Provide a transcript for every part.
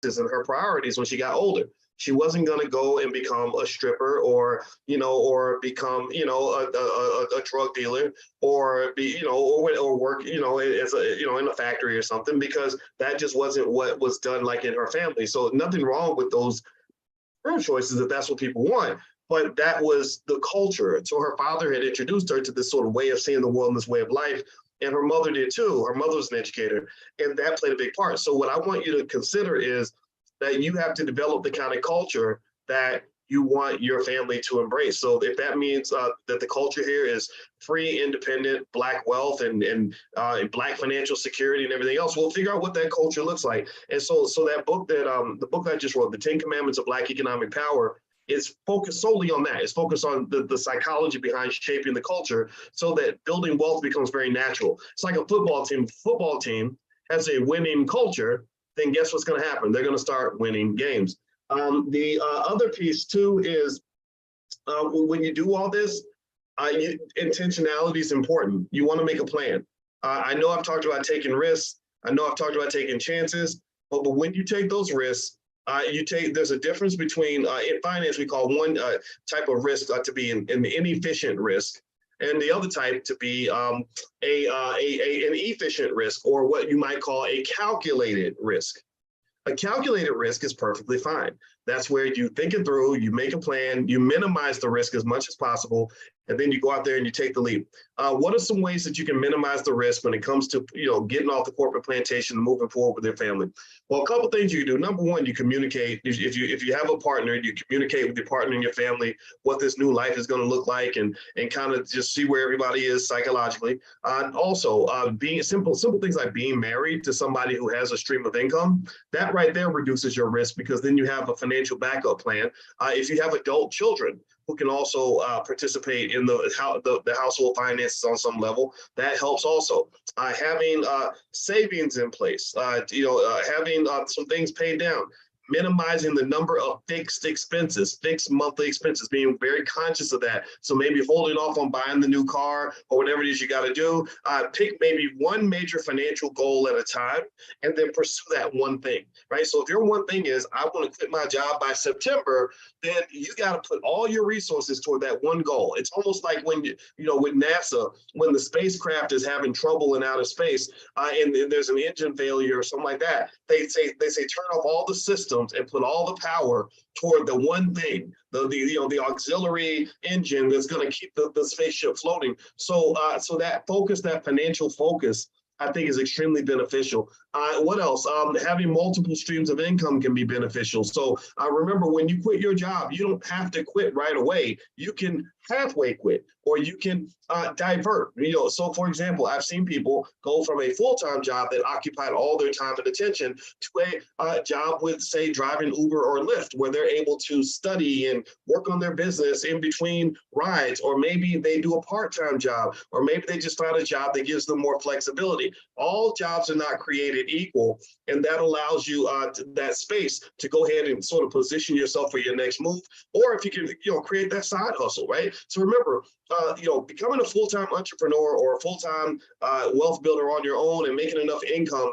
and her priorities when she got older. She wasn't going to go and become a stripper or, or become, a drug dealer or be, or work, as a, in a factory or something, because that just wasn't what was done like in her family. So nothing wrong with those career choices if that's what people want. But that was the culture. So her father had introduced her to this sort of way of seeing the world and this way of life. And her mother did too. Her mother was an educator, and that played a big part. So what I want you to consider is that you have to develop the kind of culture that you want your family to embrace. So if that means that the culture here is free, independent, Black wealth and Black financial security and everything else, we'll figure out what that culture looks like. And so that book the book I just wrote, The 10 Commandments of Black Economic Power, is focused solely on that. It's focused on the psychology behind shaping the culture so that building wealth becomes very natural. It's like a football team. Football team has a winning culture, then guess what's going to happen? They're going to start winning games. The other piece too is when you do all this, intentionality is important. You want to make a plan. I know I've talked about taking risks. I know I've talked about taking chances, but when you take those risks, there's a difference between, in finance, we call one type of risk to be an inefficient risk, and the other type to be an efficient risk, or what you might call a calculated risk. A calculated risk is perfectly fine. That's where you think it through, you make a plan, you minimize the risk as much as possible, and then you go out there and you take the leap. What are some ways that you can minimize the risk when it comes to getting off the corporate plantation and moving forward with your family? Well, a couple things you can do. Number one, you communicate. If you have a partner, you communicate with your partner and your family what this new life is going to look like, and kind of just see where everybody is psychologically. Also, being simple things like being married to somebody who has a stream of income, that right there reduces your risk, because then you have a financial backup plan. If you have adult children who can also participate in the household finances on some level, that helps also. Having savings in place, having some things paid down, minimizing the number of fixed monthly expenses, being very conscious of that. So maybe holding off on buying the new car or whatever it is you got to do. Pick maybe one major financial goal at a time and then pursue that one thing, right? So if your one thing is, I want to quit my job by September, then you got to put all your resources toward that one goal. It's almost like when with NASA, when the spacecraft is having trouble in outer space and there's an engine failure or something like that, they say turn off all the systems and put all the power toward the one thing, the auxiliary engine that's going to keep the spaceship floating. So that focus, that financial focus, I think is extremely beneficial. What else? Having multiple streams of income can be beneficial. So remember, when you quit your job, you don't have to quit right away. You can halfway quit, or you can divert. So for example, I've seen people go from a full-time job that occupied all their time and attention to a job with, say, driving Uber or Lyft, where they're able to study and work on their business in between rides, or maybe they do a part-time job, or maybe they just find a job that gives them more flexibility. All jobs are not created equal, and that allows you that space to go ahead and sort of position yourself for your next move, or if you can, create that side hustle, right? So remember, becoming a full-time entrepreneur or a full-time wealth builder on your own and making enough income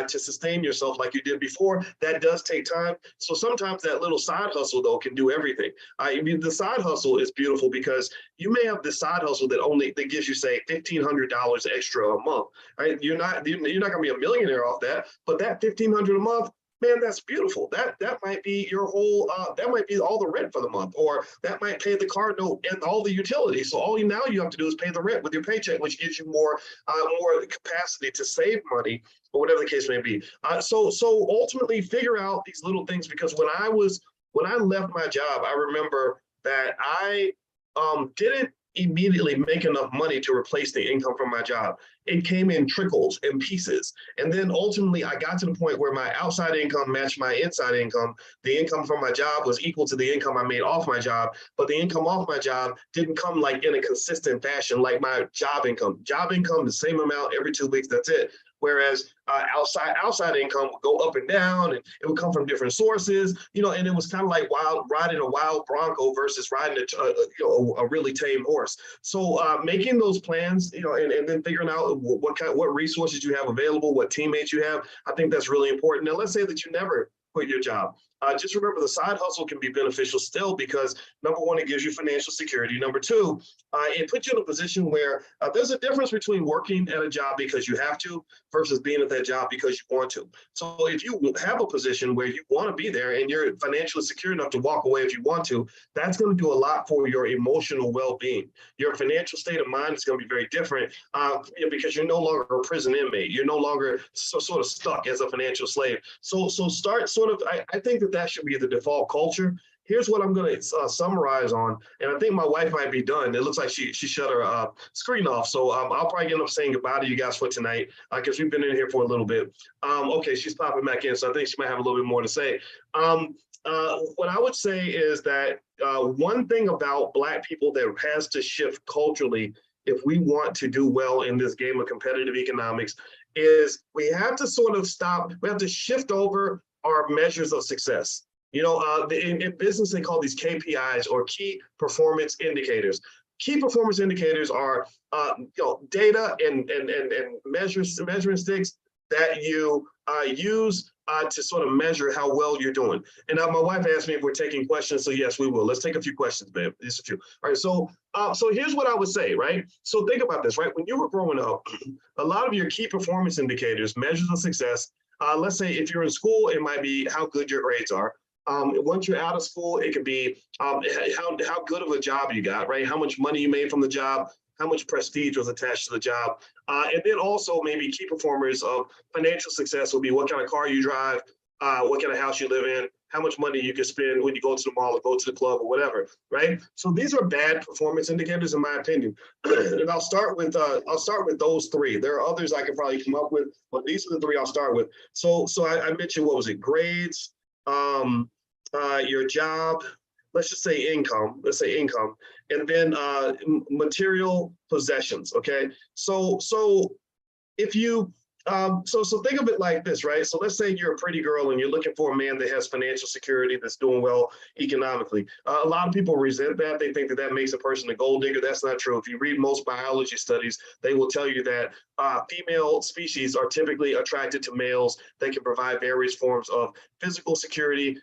to sustain yourself like you did before, that does take time. So sometimes that little side hustle, though, can do everything. The side hustle is beautiful because you may have the side hustle that gives you, say, $1,500 extra a month. Right? You're not going to be a millionaire off that, but that $1,500 a month, man, that's beautiful. That might be your whole, that might be all the rent for the month, or that might pay the car note and all the utilities. So all you have to do is pay the rent with your paycheck, which gives you more capacity to save money, or whatever the case may be. So ultimately figure out these little things, because when I left my job, I remember that I didn't immediately make enough money to replace the income from my job. It came in trickles and pieces. And then ultimately I got to the point where my outside income matched my inside income. The income from my job was equal to the income I made off my job, but the income off my job didn't come like in a consistent fashion like my job income. Job income, the same amount every 2 weeks, that's it. Whereas outside income would go up and down, and it would come from different sources, and it was kind of like riding a wild bronco versus riding a really tame horse. So making those plans, and then figuring out what resources you have available, what teammates you have, I think that's really important. Now, let's say that you never quit your job. Just remember the side hustle can be beneficial still because number one, it gives you financial security. Number two, it puts you in a position where there's a difference between working at a job because you have to versus being at that job because you want to. So if you have a position where you want to be there and you're financially secure enough to walk away if you want to, that's going to do a lot for your emotional well-being. Your financial state of mind is going to be very different because you're no longer a prison inmate. You're no longer sort of stuck as a financial slave. So start sort of, I think that should be the default culture. Here's what I'm going to summarize on, and I think my wife might be done. It looks like she shut her screen off, so I'll probably end up saying goodbye to you guys for tonight because we've been in here for a little bit. Okay, she's popping back in, so I think she might have a little bit more to say. What I would say is that one thing about Black people that has to shift culturally if we want to do well in this game of competitive economics is we have to sort of stop, we have to shift over our measures of success. In business, they call these KPIs or key performance indicators. Key performance indicators are data and measuring sticks that you use to sort of measure how well you're doing. And my wife asked me if we're taking questions, so yes, we will. Let's take a few questions, babe. Just a few. All right, so here's what I would say, right? So think about this, right? When you were growing up, a lot of your key performance indicators, measures of success, let's say if you're in school, it might be how good your grades are. Once you're out of school, it could be how good of a job you got, right? How much money you made from the job, how much prestige was attached to the job. And then also maybe key performers of financial success will be what kind of car you drive, what kind of house you live in, how much money you can spend when you go to the mall or go to the club or whatever, right? So these are bad performance indicators in my opinion. And I'll start with those three. There are others I could probably come up with, but these are the three I'll start with. So I mentioned, what was it? Grades, your job, let's just say income, and then material possessions. Okay. So if you so think of it like this, right? So let's say you're a pretty girl and you're looking for a man that has financial security, that's doing well economically. A lot of people resent that. They think that makes a person a gold digger. That's not true. If you read most biology studies, they will tell you that female species are typically attracted to males that can provide various forms of physical security,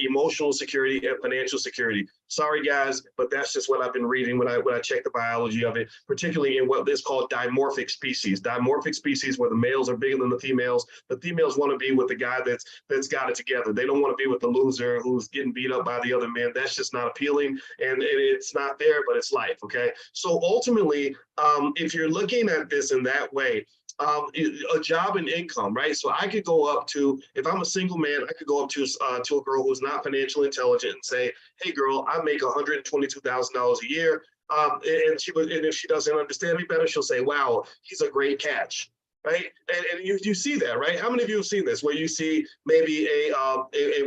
emotional security, and financial security. Sorry, guys, but that's just what I've been reading when I check the biology of it, particularly in what is called dimorphic species. Dimorphic species where the males are bigger than the females. The females want to be with the guy that's got it together. They don't want to be with the loser who's getting beat up by the other men. That's just not appealing, and it's not there, but it's life, okay? So ultimately, if you're looking at this in that way, a job and income, right? So I could go up to, if I'm a single man, I could go up to a girl who's not financially intelligent and say, hey girl, I make $122,000 a year. And if she doesn't understand me better, she'll say, wow, he's a great catch. Right. And you see that, right? How many of you have seen this where you see maybe a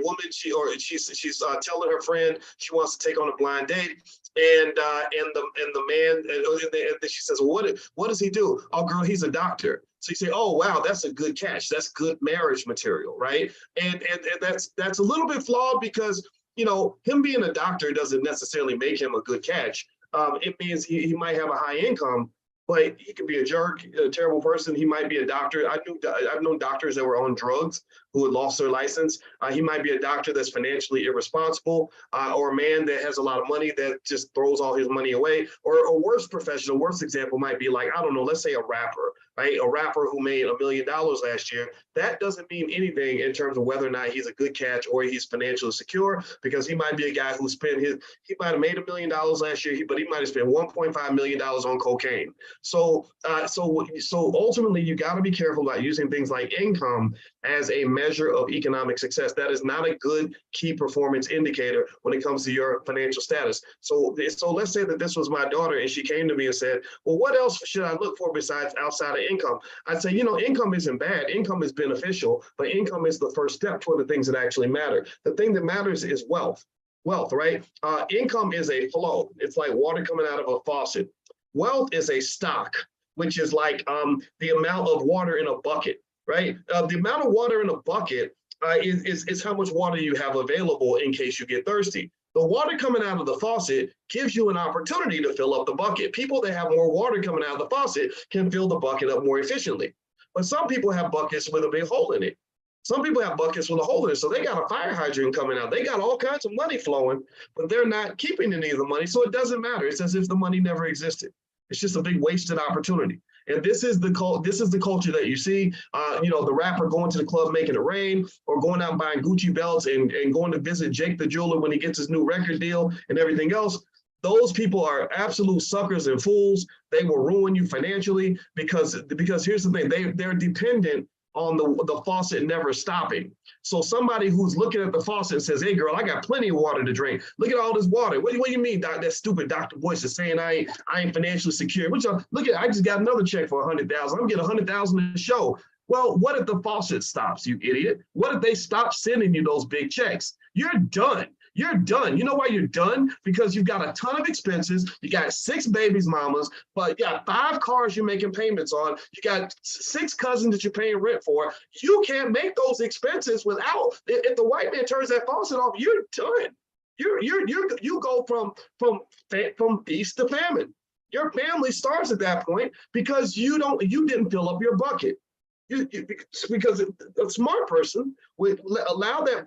woman, she's telling her friend she wants to take on a blind date, and the man, and she says, well, what does he do? Oh, girl, he's a doctor. So you say, oh, wow, that's a good catch. That's good marriage material, right? And that's a little bit flawed because, him being a doctor doesn't necessarily make him a good catch. It means he might have a high income, but he could be a jerk, a terrible person. He might be a doctor. I've known doctors that were on drugs who had lost their license. He might be a doctor that's financially irresponsible, or a man that has a lot of money that just throws all his money away. Or a worse example might be like, I don't know, let's say a rapper, right? A rapper who made $1 million last year. That doesn't mean anything in terms of whether or not he's a good catch or he's financially secure, because he might be a guy who he might have made $1 million last year, but he might have spent $1.5 million on cocaine. So ultimately, you got to be careful about using things like income as a measure of economic success. That is not a good key performance indicator when it comes to your financial status. So let's say that this was my daughter and she came to me and said, well, what else should I look for besides outside of income? I'd say, income isn't bad. Income is beneficial, but income is the first step toward the things that actually matter. The thing that matters is wealth, right? Income is a flow. It's like water coming out of a faucet. Wealth is a stock, which is like the amount of water in a bucket, right? The amount of water in a bucket is how much water you have available in case you get thirsty. The water coming out of the faucet gives you an opportunity to fill up the bucket. People that have more water coming out of the faucet can fill the bucket up more efficiently. But some people have buckets with a big hole in it. Some people have buckets full of holders, so they got a fire hydrant coming out. They got all kinds of money flowing, but they're not keeping any of the money, so it doesn't matter. It's as if the money never existed. It's just a big wasted opportunity. And this is the culture that you see. The rapper going to the club making it rain, or going out and buying Gucci belts and going to visit Jake the jeweler when he gets his new record deal and everything else. Those people are absolute suckers and fools. They will ruin you financially because here's the thing, they're dependent on the faucet never stopping. So somebody who's looking at the faucet and says, hey girl, I got plenty of water to drink. Look at all this water. What do you mean, that stupid Dr. Boyce is saying I ain't financially secure? Look at, I just got another check for 100,000. I'm getting 100,000 to show. Well, what if the faucet stops, you idiot? What if they stop sending you those big checks? You're done. You're done. You know why you're done? Because you've got a ton of expenses. You got 6 babies mamas, but you got 5 cars you're making payments on. You got 6 cousins that you're paying rent for. You can't make those expenses without, if the white man turns that faucet off, you're done. You go from feast to famine. Your family starts at that point because you didn't fill up your bucket. Because a smart person would allow that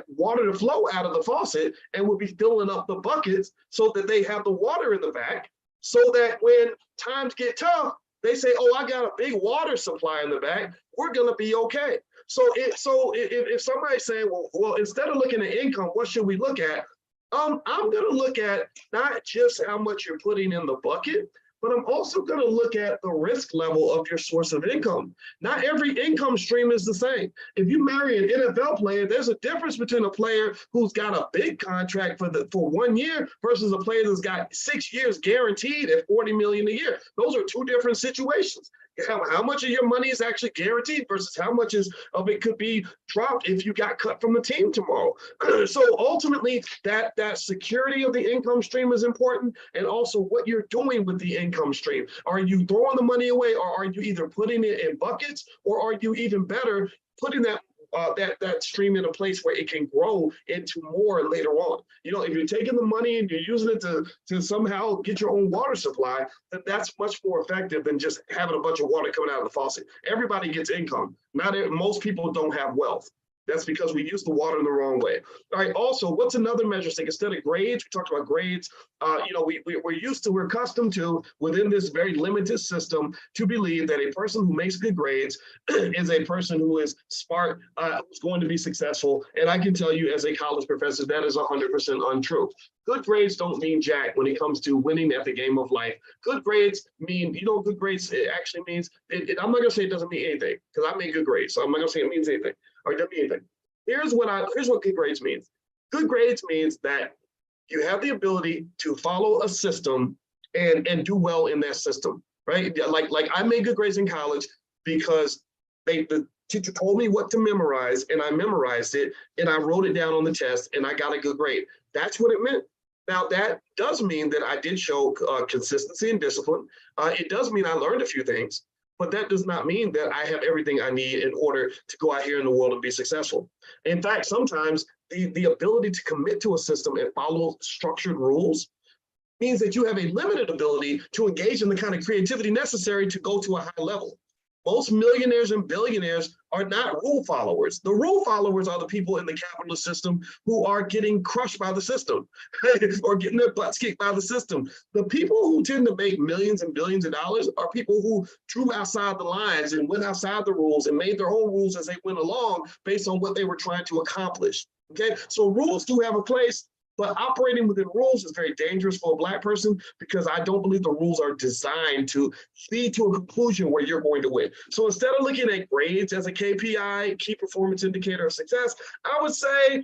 water to flow out of the faucet and would be filling up the buckets so that they have the water in the back, so that when times get tough, they say, oh, I got a big water supply in the back, we're gonna be okay. So if somebody's saying, well, instead of looking at income, what should we look at? I'm gonna look at not just how much you're putting in the bucket, but I'm also going to look at the risk level of your source of income. Not every income stream is the same. If you marry an NFL player, there's a difference between a player who's got a big contract for 1 year versus a player that's got 6 years guaranteed at $40 million a year. Those are 2 different situations. How much of your money is actually guaranteed versus how much of it could be dropped if you got cut from the team tomorrow. So ultimately, that security of the income stream is important, and also what you're doing with the income stream. Are you throwing the money away, or are you either putting it in buckets, or are you even better putting that stream in a place where it can grow into more later on? If you're taking the money and you're using it to somehow get your own water supply, then that's much more effective than just having a bunch of water coming out of the faucet. Everybody gets income. Most people don't have wealth. That's because we use the water in the wrong way. All right. Also, what's another measure stick? Instead of grades, we talked about grades. We're accustomed to, within this very limited system, to believe that a person who makes good grades is a person who is smart, who's going to be successful. And I can tell you, as a college professor, that is 100% untrue. Good grades don't mean jack when it comes to winning at the game of life. Good grades mean, good grades, it actually means, I'm not going to say it doesn't mean anything, because I made good grades, so I'm not going to say it means anything. Or it doesn't mean anything. Here's what good grades means. Good grades means that you have the ability to follow a system and do well in that system, right? Like I made good grades in college because the teacher told me what to memorize, and I memorized it, and I wrote it down on the test, and I got a good grade. That's what it meant. Now, that does mean that I did show consistency and discipline. It does mean I learned a few things, but that does not mean that I have everything I need in order to go out here in the world and be successful. In fact, sometimes the ability to commit to a system and follow structured rules means that you have a limited ability to engage in the kind of creativity necessary to go to a high level. Most millionaires and billionaires are not rule followers. The rule followers are the people in the capitalist system who are getting crushed by the system or getting their butts kicked by the system. The people who tend to make millions and billions of dollars are people who drew outside the lines and went outside the rules and made their own rules as they went along based on what they were trying to accomplish. Okay, so rules do have a place, but operating within rules is very dangerous for a Black person, because I don't believe the rules are designed to lead to a conclusion where you're going to win. So instead of looking at grades as a KPI, key performance indicator of success, I would say,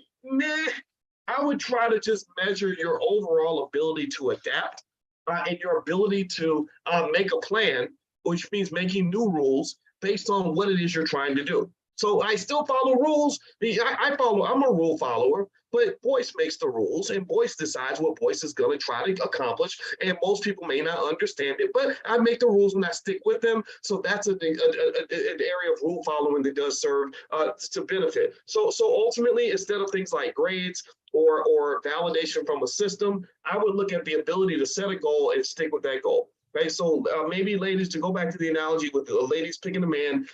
I would try to just measure your overall ability to adapt and your ability to make a plan, which means making new rules based on what it is you're trying to do. So I still follow rules. I'm a rule follower, but Boyce makes the rules, and Boyce decides what Boyce is going to try to accomplish. And most people may not understand it, but I make the rules and I stick with them. So that's an area of rule following that does serve to benefit. So ultimately, instead of things like grades or validation from a system, I would look at the ability to set a goal and stick with that goal. right? So maybe ladies, to go back to the analogy with the ladies picking a man,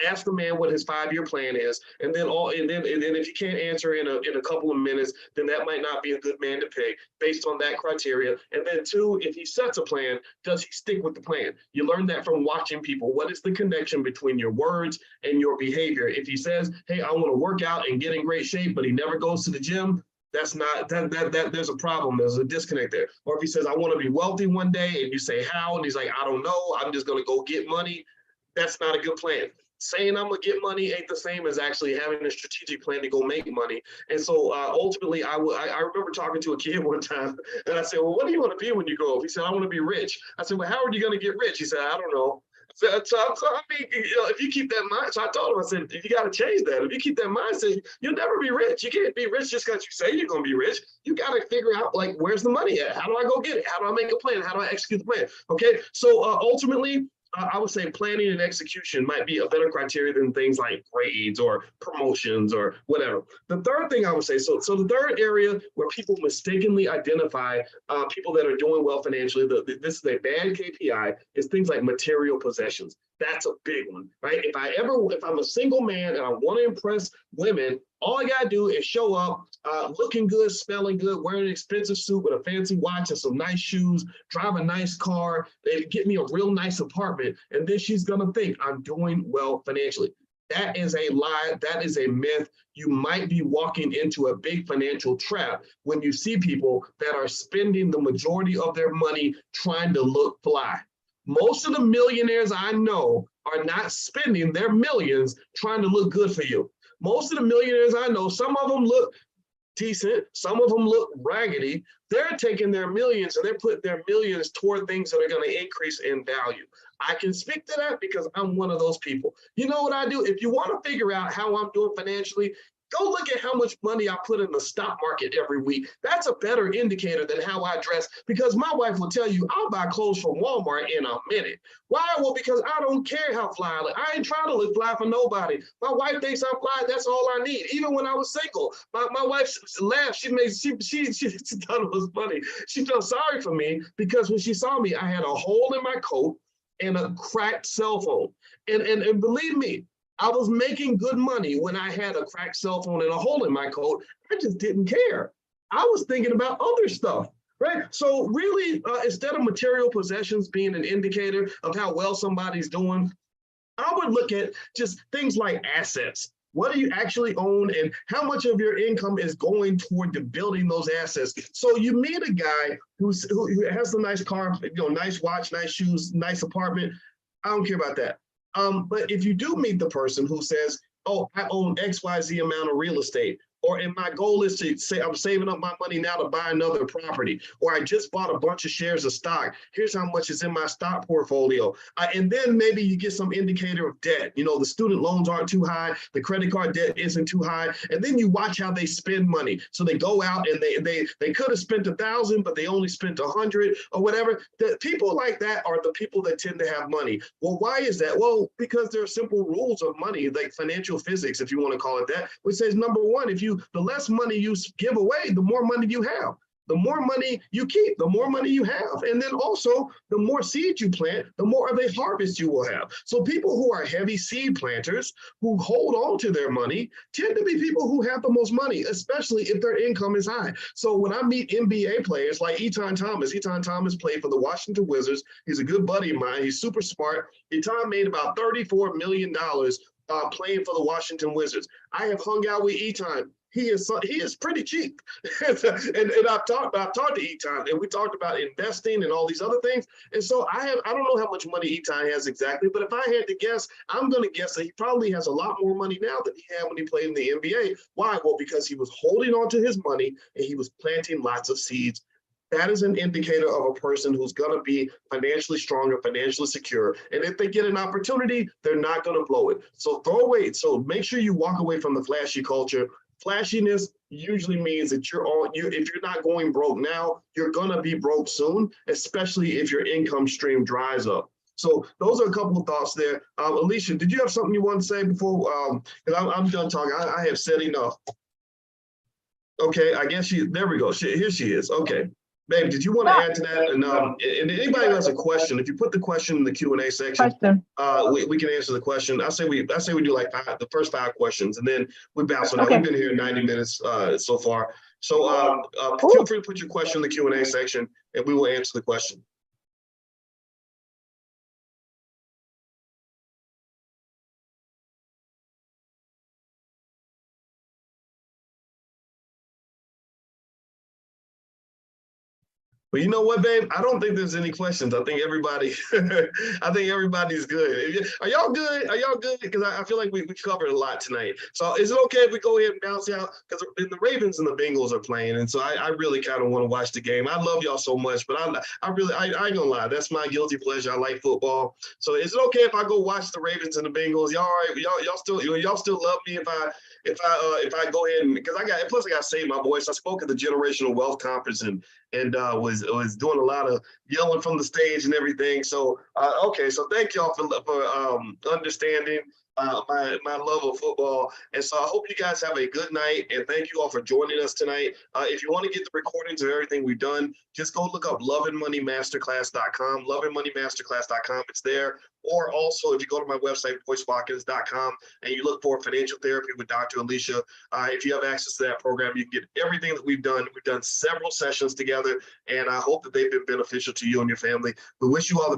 ask the man what his 5-year plan is, and then if you can't answer in a couple of minutes, then that might not be a good man to pick based on that criteria. And then 2, if he sets a plan, does he stick with the plan? You learn that from watching people. What is the connection between your words and your behavior? If he says, hey, I want to work out and get in great shape, but he never goes to the gym, that's not that there's a problem. There's a disconnect there. Or if he says, I want to be wealthy one day, and you say how, and he's like, I don't know, I'm just going to go get money, that's not a good plan. Saying I'm gonna get money ain't the same as actually having a strategic plan to go make money. And so ultimately, I remember talking to a kid one time, and I said, well, what do you want to be when you grow up? He said, I want to be rich. I said, well, how are you going to get rich? He said, I don't know. So I mean, if you keep that mind, so I told him, I said, you got to change that. If you keep that mindset, you'll never be rich. You can't be rich just because you say you're going to be rich. You got to figure out, like, where's the money at? How do I go get it? How do I make a plan? How do I execute the plan? Okay, so ultimately, I would say planning and execution might be a better criteria than things like grades or promotions or whatever. The third thing I would say, so the third area where people mistakenly identify people that are doing well financially, this is a bad KPI, is things like material possessions. That's a big one, right? If I'm a single man and I want to impress women, all I gotta do is show up looking good, smelling good, wearing an expensive suit with a fancy watch and some nice shoes, drive a nice car, they get me a real nice apartment, and then she's gonna think I'm doing well financially. That is a lie. That is a myth. You might be walking into a big financial trap when you see people that are spending the majority of their money trying to look fly. Most of the millionaires I know are not spending their millions trying to look good for you. Most of the millionaires I know, some of them look decent, some of them look raggedy. They're taking their millions and they're putting their millions toward things that are going to increase in value. I can speak to that because I'm one of those people. You know what I do? If you want to figure out how I'm doing financially, go look at how much money I put in the stock market every week. That's a better indicator than how I dress, because my wife will tell you, I'll buy clothes from Walmart in a minute. Why? Well, because I don't care how fly I look. I ain't trying to look fly for nobody. My wife thinks I'm fly. That's all I need. Even when I was single, my wife laughed. She thought it was funny. She felt sorry for me because when she saw me, I had a hole in my coat and a cracked cell phone. And believe me, I was making good money when I had a cracked cell phone and a hole in my coat. I just didn't care. I was thinking about other stuff, right? So really, instead of material possessions being an indicator of how well somebody's doing, I would look at just things like assets. What do you actually own, and how much of your income is going toward building those assets? So you meet a guy who has a nice car, nice watch, nice shoes, nice apartment. I don't care about that. But if you do meet the person who says, oh, I own XYZ amount of real estate, and my goal is to say I'm saving up my money now to buy another property, or I just bought a bunch of shares of stock. Here's how much is in my stock portfolio. And then maybe you get some indicator of debt. The student loans aren't too high, the credit card debt isn't too high, and then you watch how they spend money. So they go out and they could have spent 1,000, but they only spent 100 or whatever. The people like that are the people that tend to have money. Well, why is that? Well, because there are simple rules of money, like financial physics, if you want to call it that, which says, number one, the less money you give away, the more money you have. The more money you keep, the more money you have. And then also, the more seeds you plant, the more of a harvest you will have. So people who are heavy seed planters, who hold on to their money, tend to be people who have the most money, especially if their income is high. So when I meet NBA players like Etan Thomas played for the Washington Wizards. He's a good buddy of mine. He's super smart. Etan made about $34 million playing for the Washington Wizards. I have hung out with Etan. He is pretty cheap. and I've talked to Etan, and we talked about investing and all these other things. And so I don't know how much money Etan has exactly, but if I had to guess, I'm going to guess that he probably has a lot more money now than he had when he played in the NBA. Why? Well, because he was holding on to his money and he was planting lots of seeds. That is an indicator of a person who's going to be financially strong and financially secure. And if they get an opportunity, they're not going to blow it. So So make sure you walk away from the flashy culture. Flashiness usually means that if you're not going broke now, you're going to be broke soon, especially if your income stream dries up. So those are a couple of thoughts there. Alicia, did you have something you want to say before? Because I'm done talking. I have said enough. Okay, I guess there we go. Here she is. Okay. Babe, did you want to Yeah. add to that? And anybody who has a question, if you put the question in the Q&A section, we can answer the question. I say we do like the first 5 questions, and then we bounce on that. Okay. We've been here 90 minutes so far. So feel free to put your question in the Q&A section, and we will answer the question. But you know what, babe? I don't think there's any questions. I think everybody's good. Are y'all good? Are y'all good? Because I feel like we covered a lot tonight. So is it okay if we go ahead and bounce out? Because the Ravens and the Bengals are playing, and so I really kind of want to watch the game. I love y'all so much, but I ain't gonna lie. That's my guilty pleasure. I like football. So is it okay if I go watch the Ravens and the Bengals? Y'all all right? Y'all still love me if I go ahead and, because I got to save my voice. I spoke at the Generational Wealth Conference and was doing a lot of yelling from the stage and everything. So okay, so thank y'all for understanding my love of football. And so I hope you guys have a good night, and thank you all for joining us tonight. If you want to get the recordings of everything we've done, just go look up loveandmoneymasterclass.com, loveandmoneymasterclass.com. It's there. Or also, if you go to my website, boycewatkins.com, and you look for financial therapy with Dr. Alicia, if you have access to that program, you can get everything that we've done. We've done several sessions together, and I hope that they've been beneficial to you and your family. We wish you all the